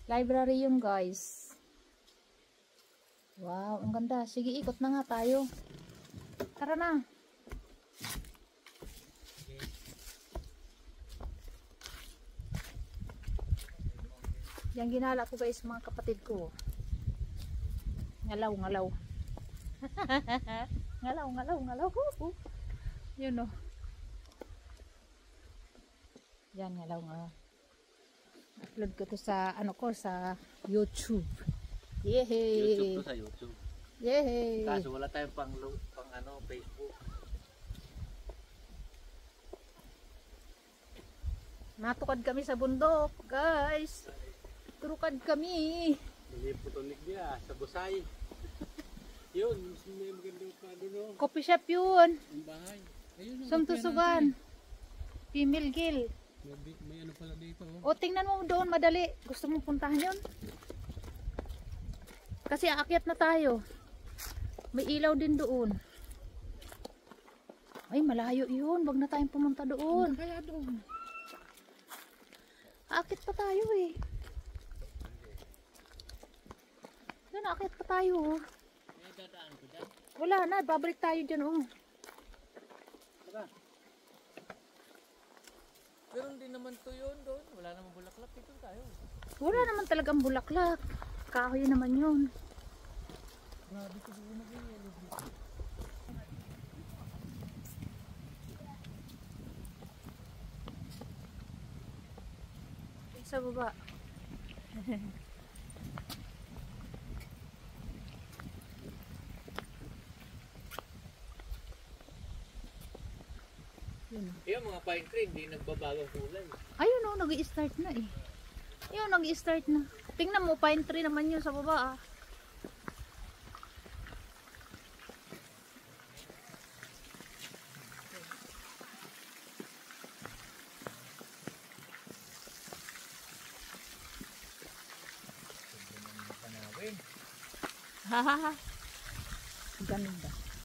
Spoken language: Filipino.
Library yun, guys. Wow, ang ganda. Sige, ikot na nga tayo. Tara na. Yan ginala ko, guys, mga kapatid ko. Ngalaw, ngalaw. Ngalaw, ngalaw, ngalaw. Yun, oh. Yan, ngalaw, ngalaw. Upload ko to sa, ano ko, sa YouTube. Yehey! YouTube to sa YouTube. Yehey! Kaso wala tayong pang ano, Facebook. Natukad kami sa bundok, guys. Turukad kami. Niliputonig niya sa Busay. Yun, may magandang pa doon. Coffee shop yun. Ang bahay. Ayun, Sumtusugan. Female Gill. May ano pala dito. O, tingnan mo doon, madali. Gusto mong puntahan yun? Kasi aakyat na tayo. May ilaw din doon. Ay, malayo yun. Wag na tayong pumunta doon. Kaya doon. Aakyat pa tayo eh. Doon, aakyat pa tayo. May dadaan ko dyan. Wala na, babalik tayo dyan oh. Diba? Pero hindi naman to yun doon. Wala namang bulaklak. Dito tayo. Wala naman talagang bulaklak. Kahoy naman yun. Grabe ko doon mag-ielo dito. Sa baba. Yung mga pine tree, hindi nagbabagang kulay. Ayun oh, nag-i-start na eh. Ayun, nag-i-start na. Tingnan mo, pine tree naman yun sa baba ah. Hahaha. Ganda.